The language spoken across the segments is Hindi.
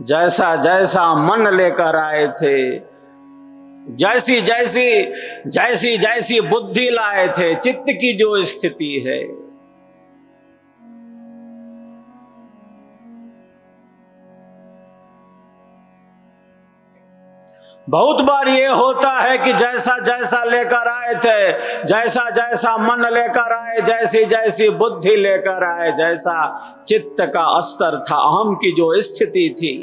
जैसा जैसा मन लेकर आए थे, जैसी जैसी जैसी जैसी बुद्धि लाए थे, चित्त की जो स्थिति है, बहुत बार ये होता है कि जैसा जैसा लेकर आए थे, जैसा जैसा मन लेकर आए, जैसी जैसी बुद्धि लेकर आए, जैसा चित्त का स्तर था, अहम की जो स्थिति थी,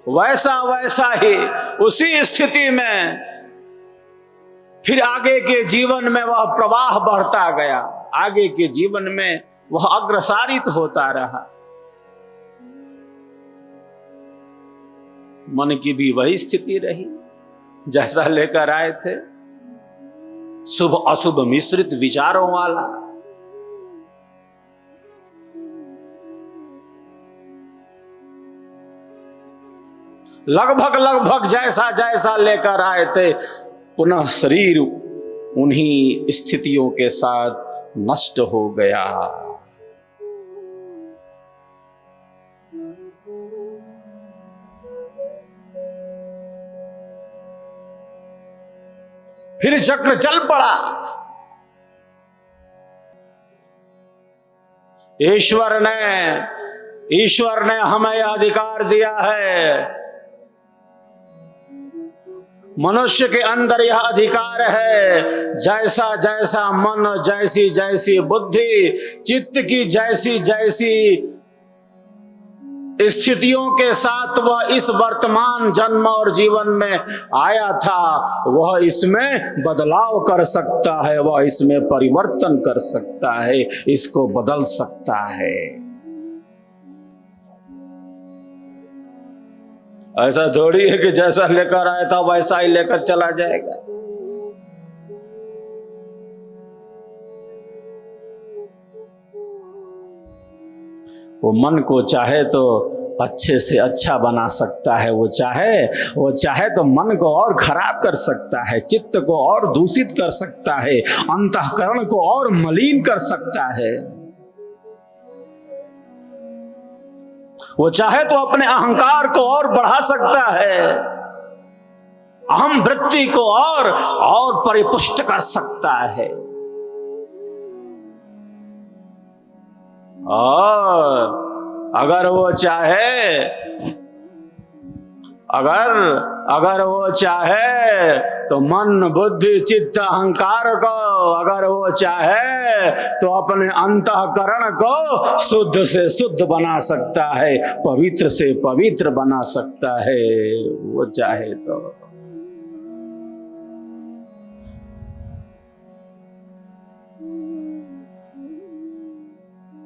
वैसा वैसा ही उसी स्थिति में फिर आगे के जीवन में वह प्रवाह बढ़ता गया, आगे के जीवन में वह अग्रसारित होता रहा। मन की भी वही स्थिति रही जैसा लेकर आए थे, शुभ अशुभ मिश्रित विचारों वाला। लगभग लगभग जैसा जैसा लेकर आए थे, पुनः शरीर उन्हीं स्थितियों के साथ नष्ट हो गया। फिर चक्र चल पड़ा। ईश्वर ने हमें अधिकार दिया है, मनुष्य के अंदर यह अधिकार है, जैसा जैसा मन, जैसी जैसी बुद्धि, चित्त की जैसी जैसी स्थितियों के साथ वह इस वर्तमान जन्म और जीवन में आया था, वह इसमें बदलाव कर सकता है, वह इसमें परिवर्तन कर सकता है, इसको बदल सकता है। ऐसा थोड़ी है कि जैसा लेकर आया था वैसा ही लेकर चला जाएगा। वो मन को चाहे तो अच्छे से अच्छा बना सकता है, वो चाहे तो मन को और खराब कर सकता है, चित्त को और दूषित कर सकता है, अंतःकरण को और मलिन कर सकता है। वो चाहे तो अपने अहंकार को और बढ़ा सकता है, अहम वृत्ति को और परिपुष्ट कर सकता है। और अगर वो चाहे तो मन, बुद्धि, चित्त, अहंकार को, अगर वो चाहे तो अपने अंतःकरण को शुद्ध से शुद्ध बना सकता है, पवित्र से पवित्र बना सकता है, वो चाहे तो।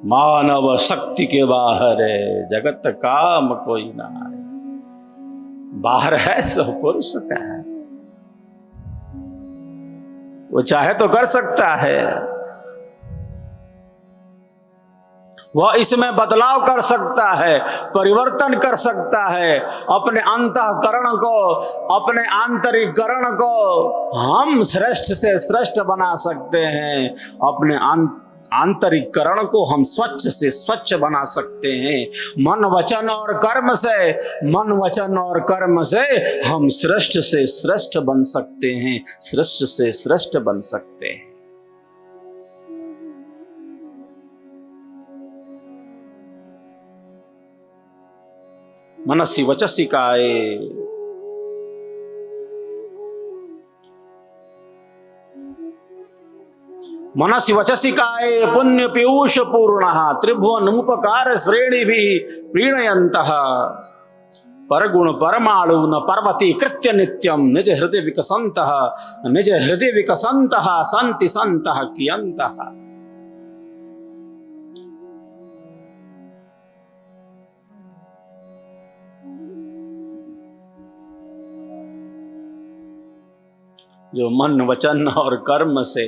मानव शक्ति के बाहर है, जगत काम कोई ना है। बाहर है सब पुरुष का है, वो चाहे तो कर सकता है, वह इसमें बदलाव कर सकता है, परिवर्तन कर सकता है। अपने अंतःकरण को, अपने आंतरिककरण को हम श्रेष्ठ से श्रेष्ठ बना सकते हैं, अपने आंतरिककरण को हम स्वच्छ से स्वच्छ बना सकते हैं। मन वचन और कर्म से हम श्रेष्ठ से श्रेष्ठ बन सकते हैं, श्रेष्ठ से श्रेष्ठ बन सकते हैं। मनसि वचसि काये, मनसि वचसि काये पुण्य पीयूष पूर्णः, त्रिभुवन उपकार श्रेणी भी प्रीणयन्तः, परगुण परमाणुन पर्वती कृत्य नित्यम निज हृदय विकसन्तः सन्ति सन्तः कियन्तः। जो मन वचन और कर्म से,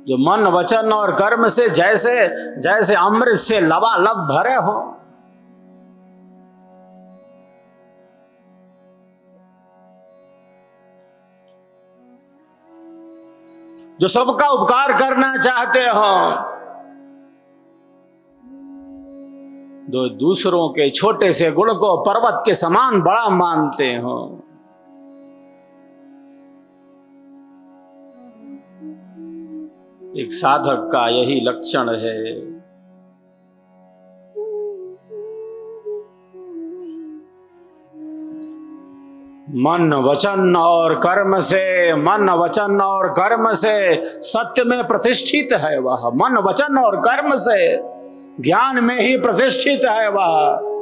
जो मन वचन और कर्म से जैसे जैसे अमृत से लबालब भरे हो, जो सबका उपकार करना चाहते हो, जो दूसरों के छोटे से गुण को पर्वत के समान बड़ा मानते हो, एक साधक का यही लक्षण है। मन वचन और कर्म से, मन वचन और कर्म से सत्य में प्रतिष्ठित है वह, मन वचन और कर्म से ज्ञान में ही प्रतिष्ठित है वह।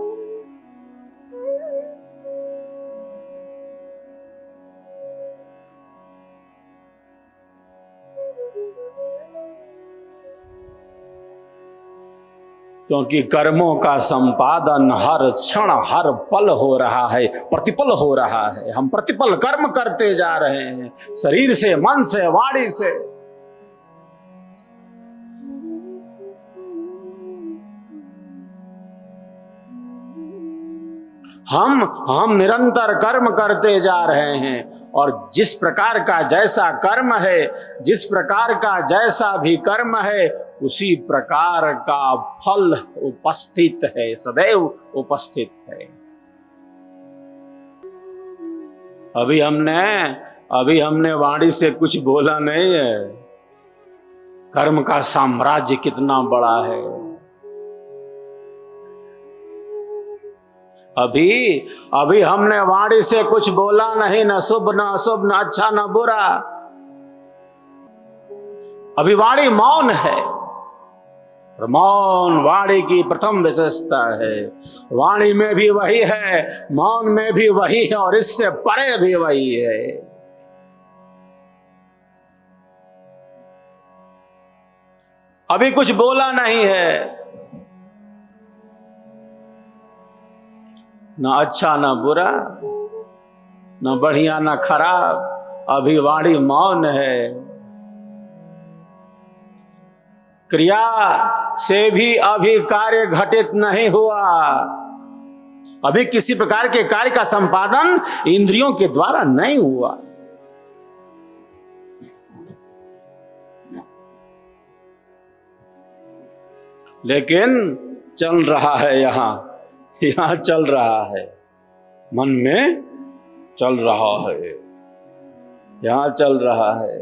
क्योंकि कर्मों का संपादन हर क्षण हर पल हो रहा है, प्रतिपल हो रहा है। हम प्रतिपल कर्म करते जा रहे हैं, शरीर से, मन से, वाणी से। हम निरंतर कर्म करते जा रहे हैं, और जिस प्रकार का जैसा कर्म है, जिस प्रकार का जैसा भी कर्म है, उसी प्रकार का फल उपस्थित है, सदैव उपस्थित है। अभी हमने वाणी से कुछ बोला नहीं है। कर्म का साम्राज्य कितना बड़ा है। अभी हमने वाणी से कुछ बोला नहीं, न शुभ न अशुभ, न अच्छा न बुरा। अभी वाणी मौन है, मौन वाणी की प्रथम विशेषता है। वाणी में भी वही है, मौन में भी वही है, और इससे परे भी वही है। अभी कुछ बोला नहीं है, न अच्छा न बुरा, न बढ़िया न खराब। अभी वाणी मौन है। क्रिया से भी अभी कार्य घटित नहीं हुआ। अभी किसी प्रकार के कार्य का संपादन इंद्रियों के द्वारा नहीं हुआ। लेकिन चल रहा है, यहां चल रहा है, मन में चल रहा है, यहां चल रहा है,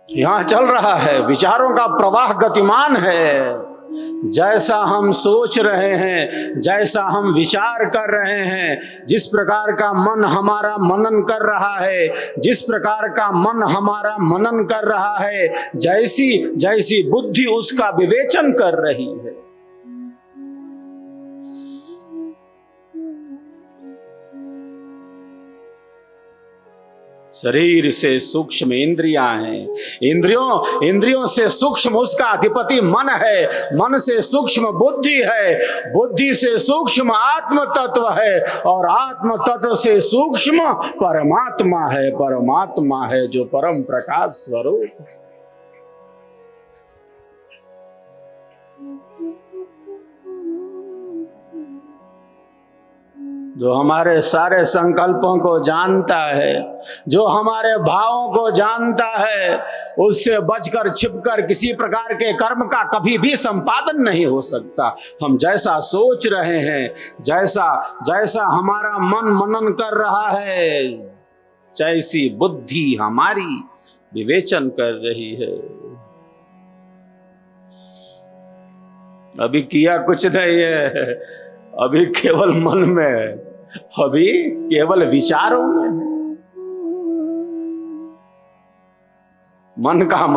यहां चल रहा है। विचारों का प्रवाह गतिमान है। जैसा हम सोच रहे हैं, जैसा हम विचार कर रहे हैं, जिस प्रकार का मन हमारा मनन कर रहा है, जिस प्रकार का मन हमारा मनन कर रहा है, जैसी जैसी बुद्धि उसका विवेचन कर रही है। शरीर से सूक्ष्म इंद्रियां हैं, इंद्रियों से सूक्ष्म उसका अधिपति मन है, मन से सूक्ष्म बुद्धि है, बुद्धि से सूक्ष्म आत्म तत्व है, और आत्म तत्व से सूक्ष्म परमात्मा है, परमात्मा है जो परम प्रकाश स्वरूप। जो हमारे सारे संकल्पों को जानता है, जो हमारे भावों को जानता है, उससे बचकर छिपकर किसी प्रकार के कर्म का कभी भी संपादन नहीं हो सकता। हम जैसा सोच रहे हैं, जैसा जैसा हमारा मन मनन कर रहा है, जैसी बुद्धि हमारी विवेचन कर रही है। अभी किया कुछ नहीं है, अभी केवल मन में, अभी केवल विचारों में है। मन का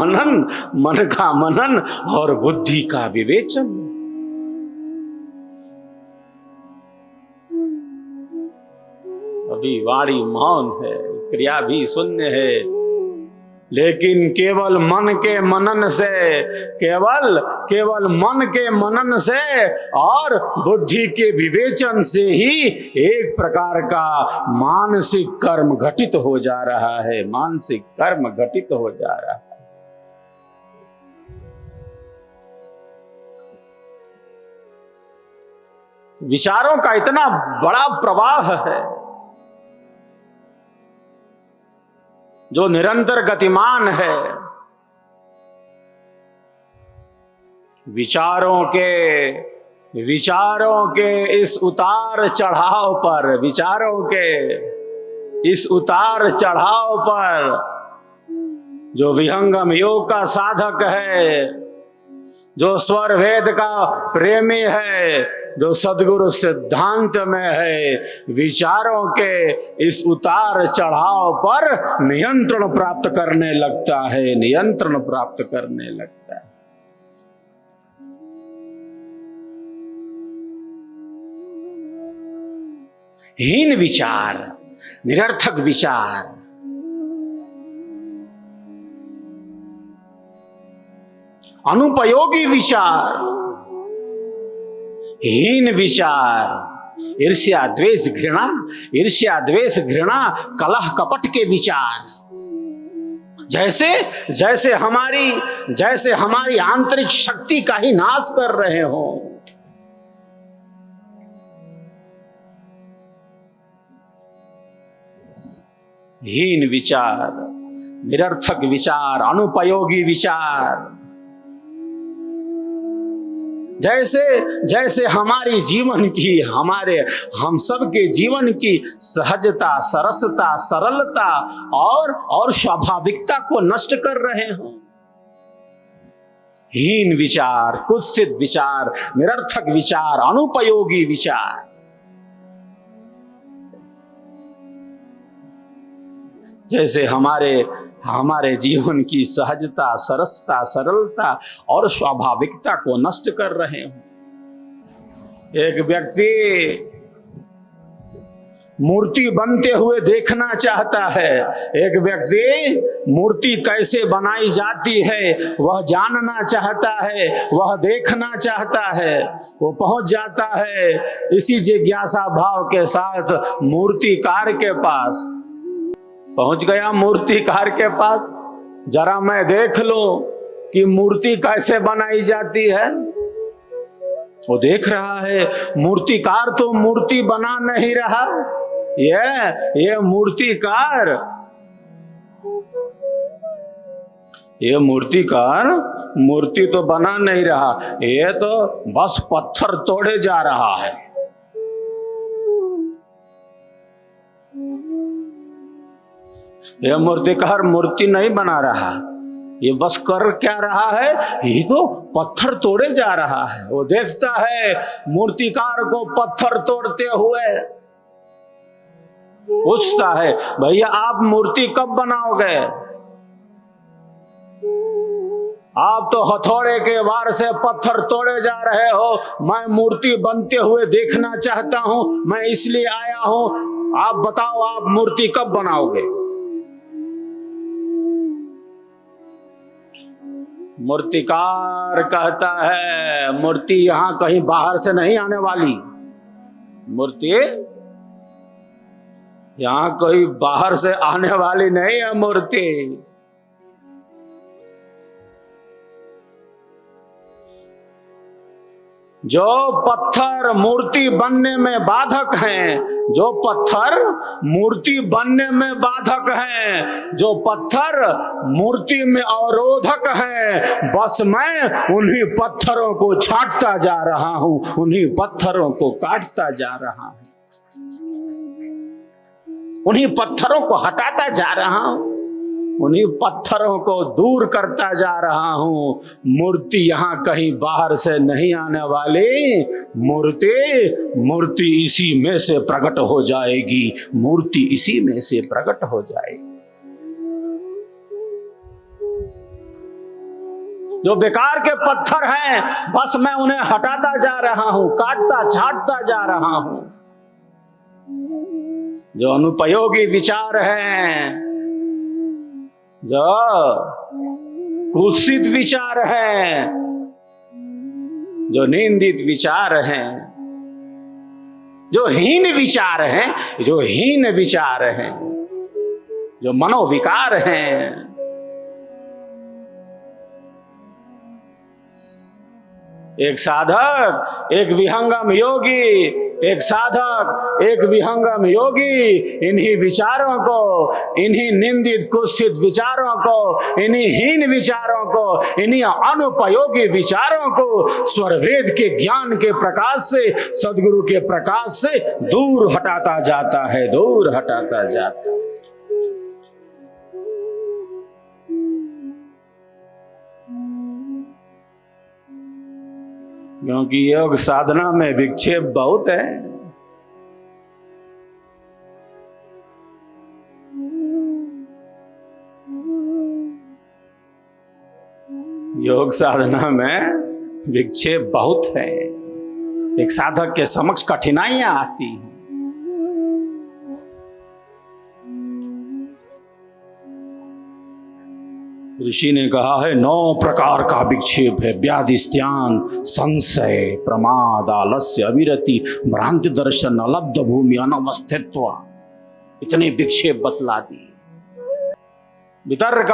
मनन और बुद्धि का विवेचन। अभी वाणी मौन है, क्रिया भी शून्य है, लेकिन केवल मन के मनन से, केवल मन के मनन से और बुद्धि के विवेचन से ही एक प्रकार का मानसिक कर्म घटित हो जा रहा है, मानसिक कर्म घटित हो जा रहा है। विचारों का इतना बड़ा प्रवाह है। जो निरंतर गतिमान है, विचारों के इस उतार चढ़ाव पर, विचारों के इस उतार चढ़ाव पर जो विहंगम योग का साधक है, जो स्वर वेद का प्रेमी है, जो सद्गुरु सिद्धांत में है, विचारों के इस उतार चढ़ाव पर नियंत्रण प्राप्त करने लगता है, नियंत्रण प्राप्त करने लगता है। हीन विचार, निरर्थक विचार, अनुपयोगी विचार, हीन विचार, ईर्ष्या द्वेष घृणा, ईर्ष्या द्वेष घृणा, कलह कपट के विचार, जैसे हमारी आंतरिक शक्ति का ही नाश कर रहे हो। हीन विचार, निरर्थक विचार, अनुपयोगी विचार, जैसे हमारी जीवन की, हम सब के जीवन की सहजता, सरसता, सरलता और स्वाभाविकता को नष्ट कर रहे हो। हीन विचार, कुत्सित विचार, निरर्थक विचार, अनुपयोगी विचार, जैसे हमारे जीवन की सहजता, सरसता, सरलता और स्वाभाविकता को नष्ट कर रहे हो। एक व्यक्ति मूर्ति बनते हुए देखना चाहता है, एक व्यक्ति मूर्ति कैसे बनाई जाती है वह जानना चाहता है, वह देखना चाहता है। वो पहुंच जाता है इसी जिज्ञासा भाव के साथ मूर्तिकार के पास। पहुंच गया मूर्तिकार के पास, जरा मैं देख लो कि मूर्ति कैसे बनाई जाती है। वो देख रहा है मूर्तिकार तो मूर्ति बना नहीं रहा, ये मूर्तिकार मूर्ति तो बना नहीं रहा, ये तो बस पत्थर तोड़े जा रहा है। यह मूर्तिकार मूर्ति नहीं बना रहा, ये बस कर क्या रहा है, ये तो पत्थर तोड़े जा रहा है। वो देखता है मूर्तिकार को पत्थर तोड़ते हुए, पूछता है भैया आप मूर्ति कब बनाओगे? आप तो हथौड़े के वार से पत्थर तोड़े जा रहे हो, मैं मूर्ति बनते हुए देखना चाहता हूं, मैं इसलिए आया हूं, आप बताओ आप मूर्ति कब बनाओगे? मूर्तिकार कहता है मूर्ति यहां कहीं बाहर से नहीं आने वाली, मूर्ति यहां कोई बाहर से आने वाली नहीं है मूर्ति। जो पत्थर मूर्ति बनने में बाधक हैं, जो पत्थर मूर्ति बनने में बाधक हैं, जो पत्थर मूर्ति में अवरोधक हैं, बस मैं उन्हीं पत्थरों को छांटता जा रहा हूं, उन्हीं पत्थरों को काटता जा रहा हूं, उन्हीं पत्थरों को हटाता जा रहा हूं, उन्हीं पत्थरों को दूर करता जा रहा हूं। मूर्ति यहां कहीं बाहर से नहीं आने वाली, मूर्ति इसी में से प्रकट हो जाएगी, मूर्ति इसी में से प्रकट हो जाएगी। जो बेकार के पत्थर हैं बस मैं उन्हें हटाता जा रहा हूं, काटता छांटता जा रहा हूं। जो अनुपयोगी विचार हैं, जो कुत्सित विचार हैं, जो निंदित विचार हैं, जो हीन विचार हैं, जो हीन विचार हैं, जो मनोविकार हैं, एक साधक, एक विहंगम योगी, एक साधक, एक विहंगम योगी इन्हीं विचारों को, इन्हीं निंदित कुत्सित विचारों को, इन्हीं हीन विचारों को, इन्हीं अनुपयोगी विचारों को स्वर वेद के ज्ञान के प्रकाश से, सदगुरु के प्रकाश से दूर हटाता जाता है, दूर हटाता जाता है। क्योंकि योग साधना में विक्षेप बहुत है। योग साधना में विक्षेप बहुत है। एक साधक के समक्ष कठिनाइयां आती हैं। ऋषि ने कहा है 9 प्रकार का विक्षेप है। व्याधिस्त्यान, संशय, प्रमाद, आलस्य, अविरति, भ्रांति दर्शन, अलब्ध भूमि, अनवस्थित्व, इतने विक्षेप बतला दिए। वितर्क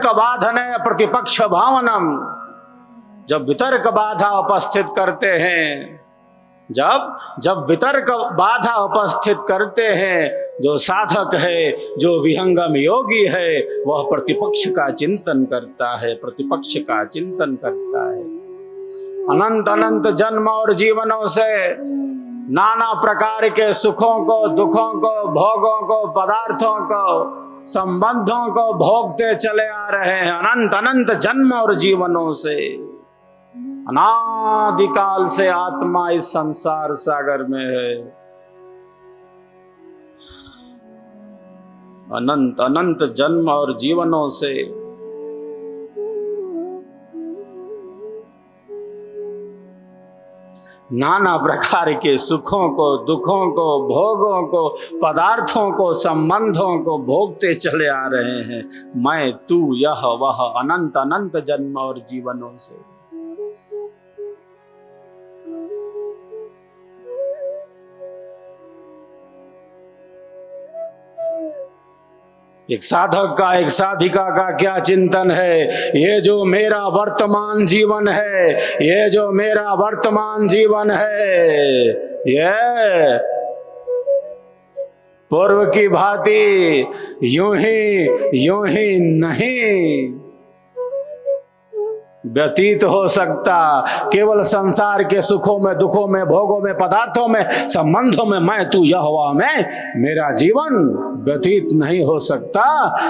बाधने प्रतिपक्ष भावनम, जब वितर्क बाधा उपस्थित करते हैं, जब वितर्क बाधा उपस्थित करते हैं, जो साधक है, जो विहंगम योगी है, वह प्रतिपक्ष का चिंतन करता है, प्रतिपक्ष का चिंतन करता है। अनंत अनंत जन्म और जीवनों से नाना प्रकार के सुखों को, दुखों को, भोगों को, पदार्थों को, संबंधों को भोगते चले आ रहे हैं। अनंत अनंत जन्म और जीवनों से, अनादिकाल से आत्मा इस संसार सागर में है। अनंत अनंत जन्म और जीवनों से नाना प्रकार के सुखों को, दुखों को, भोगों को, पदार्थों को, संबंधों को भोगते चले आ रहे हैं। मैं, तू, यह, वह, अनंत अनंत जन्म और जीवनों से। एक साधक का, एक साधिका का क्या चिंतन है? ये जो मेरा वर्तमान जीवन है, ये जो मेरा वर्तमान जीवन है, ये पूर्व की भांति यूं ही नहीं व्यतीत हो सकता। केवल संसार के सुखों में, दुखों में, भोगों में, पदार्थों में, संबंधों में, मैं, तू, यह, वह में मेरा जीवन व्यतीत नहीं हो सकता।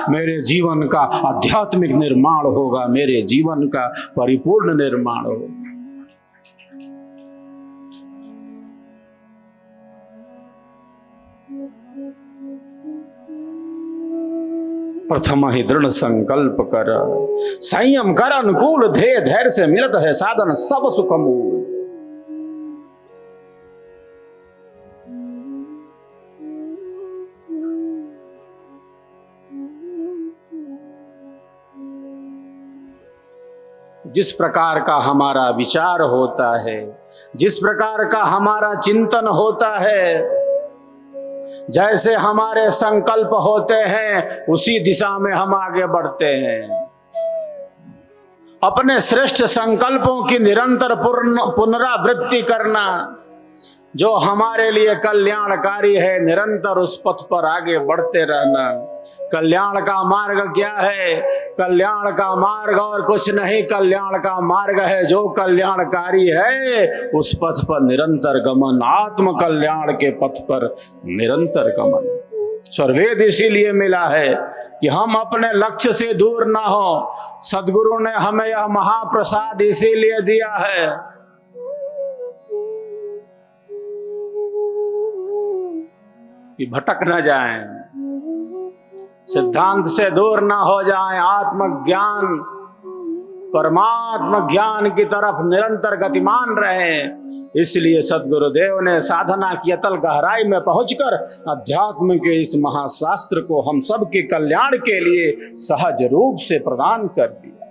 मेरे जीवन का आध्यात्मिक निर्माण होगा, मेरे जीवन का परिपूर्ण निर्माण होगा। प्रथम ही दृढ़ संकल्प कर, संयम कर, अनुकूल ध्येय, धैर्य से मिलत है साधन सब सुख मूल। जिस प्रकार का हमारा विचार होता है, जिस प्रकार का हमारा चिंतन होता है, जैसे हमारे संकल्प होते हैं, उसी दिशा में हम आगे बढ़ते हैं। अपने श्रेष्ठ संकल्पों की निरंतर पुनरावृत्ति करना, जो हमारे लिए कल्याणकारी है, निरंतर उस पथ पर आगे बढ़ते रहना। कल्याण का मार्ग क्या है? कल्याण का मार्ग और कुछ नहीं, कल्याण का मार्ग है जो कल्याणकारी है, उस पथ पर निरंतर गमन, आत्म कल्याण के पथ पर निरंतर गमन। स्वर्वेद इसीलिए मिला है कि हम अपने लक्ष्य से दूर ना हो। सदगुरु ने हमें यह महाप्रसाद इसीलिए दिया है कि भटक न जाएं, सिद्धांत से दूर ना हो जाएं, आत्मज्ञान, परमात्म ज्ञान की तरफ निरंतर गतिमान रहें। इसलिए सद्गुरुदेव ने साधना की अतल गहराई में पहुंचकर अध्यात्म के इस महाशास्त्र को हम सब के कल्याण के लिए सहज रूप से प्रदान कर दिया।